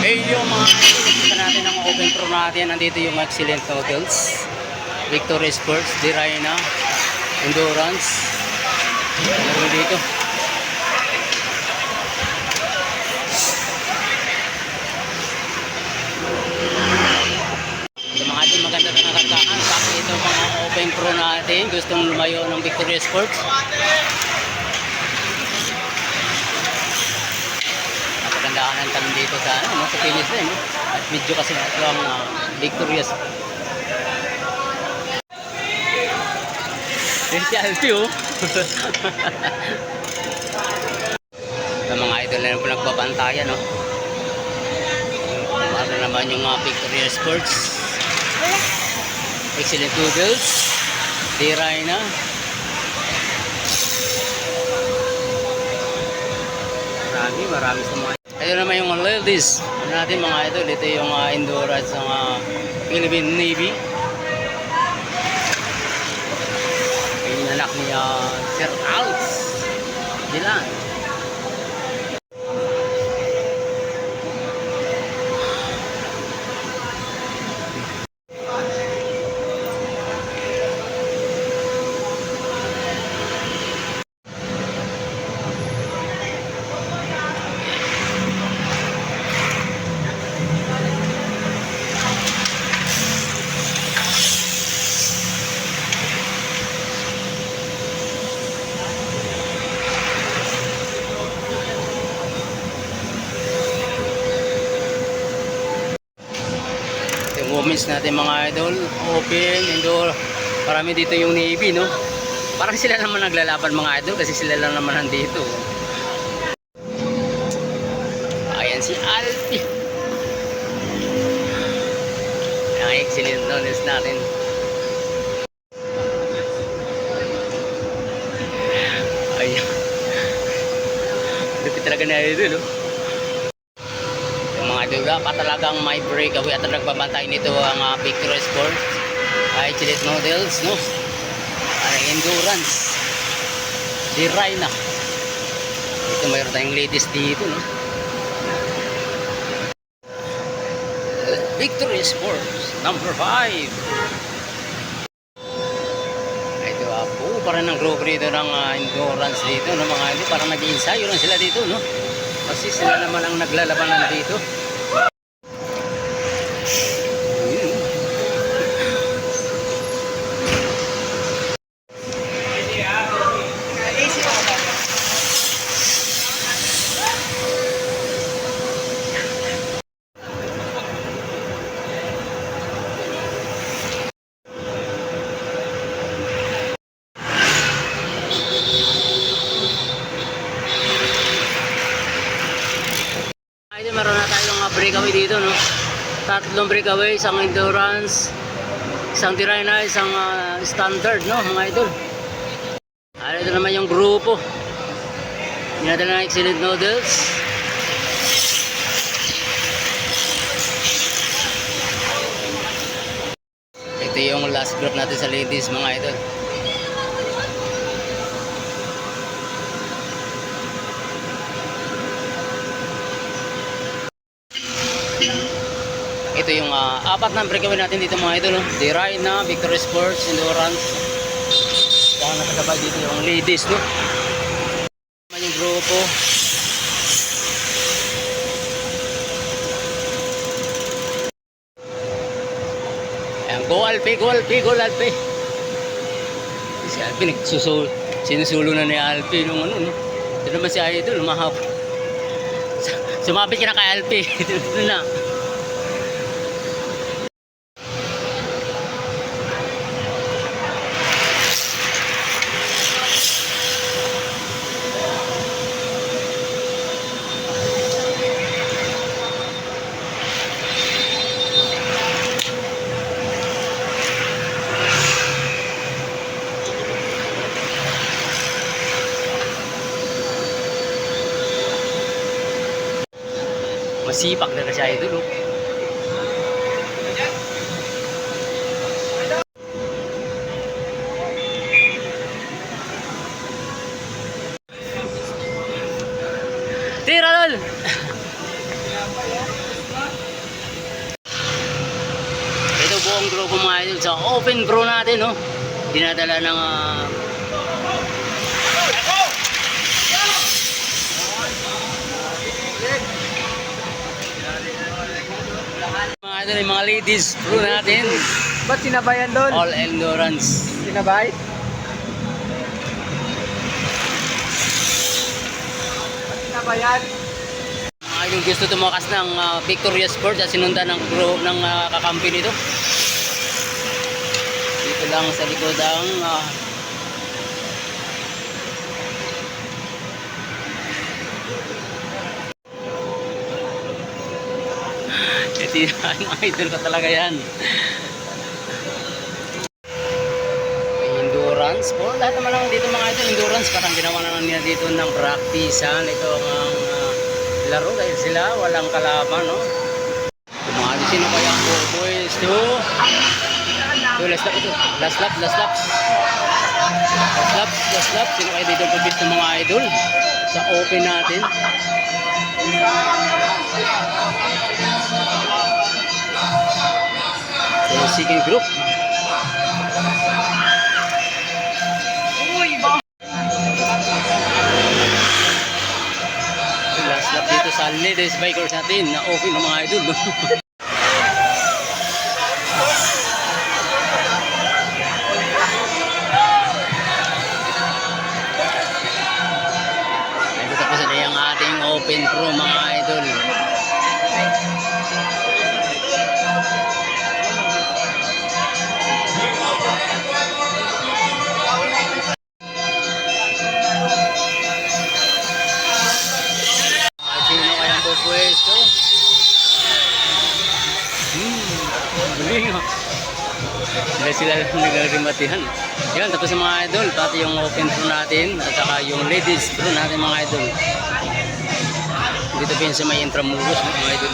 Ay yung mga nakikita natin ang open pro natin, nandito yung Excellent Noodles, Victory Sports, Dirayna, Endurance. Meron dito. Yung mga din maganda na nakagkaan, kasi ito mga open pro natin, gustong lumayo ng Victory Sports. Napagandaan ang talon dito sa, sa finish din. At medyo kasi ito ang victorious. Si Alfie, oh. Sa mga idol na po nagbabantayan, oh. Para naman yung Victoria Sports, Excellent Noodles, Dirayna. Marami sa mga. Ito naman yung ladies natin mga idol. Ito yung endurance ng Philippine Navy. Yung anak ni Sir Alps Dilan. Women's natin mga idol, open, indoor. Marami dito yung Navy, no? Parang sila naman naglalaban mga idol kasi sila lang naman nandito. Ayan si Alfie. Ang Excellent Noodles natin. Ayan. Lupit talaga na idol, no? Diba, pa talagang may breakaway at nagbabantay nito ang Victory Sports, Excellent Noodles, no? Endurance, Dirayna. Ito mayroon tayong ladies dito, no? Victory Sports number 5. Ito po para ng group dito ng endurance dito, no mga ito, parang nag-iinsayo lang sila dito, no? Kasi sila naman ang naglalabanan dito. Meron na tayong breakaway dito, no? Tatlong breakaway, isang endurance, isang Dirayna, isang standard, no mga idol. Ito naman yung grupo. Dinadala ng Excellent Noodles. Ito yung last group natin sa ladies mga idol. Ito yung apat na breakaway natin dito mga idol, no? Dirayna, Victory Sports, Endurance. Saka nakasabay dito yung ladies, no? Naman yung grupo. Ayan, go Alpi, go Alpi, go Alpi. Si Alpi sinusulo na ni Alpi nung ano, no? Ito naman si idol, mahap. Sumabit ka na kay Alpi. Ito na. Masipag na siya ito, no? Tira, lol! yung grupo mga idol sa Open Pro natin, no? Dinadala ng mga idol, yung mga ladies pro natin. Ba't sinabayan doon? All endurance. Sinabay? Ba't sinabayan? Mga idol, gusto tumakas ng Victoria Sports at sinundan ng group ng kakampi nito. Dito lang sa likod ang ito yung idol ko talaga yan. May endurance po. Lahat naman lang dito mga idol, endurance. Parang ginawa na nila dito ng practice. Ito ang laro dahil sila walang kalaban, no? Kumali sino kaya ang boys to? Last lap ito. Last lap. Sino kaya dito pagkis ng mga idol sa open natin? So, second group. Last lap dito sa ladies bikers natin na open ng mga idol. Tapos na yung ating open pro mga idol. Sino kayang pupwesto? Galing oh. Sila nagrimatihan. Yan, tapos yung mga idol, pati yung open pro natin at saka yung ladies pro natin mga idol. Dito pinsa may intramuros mga idol.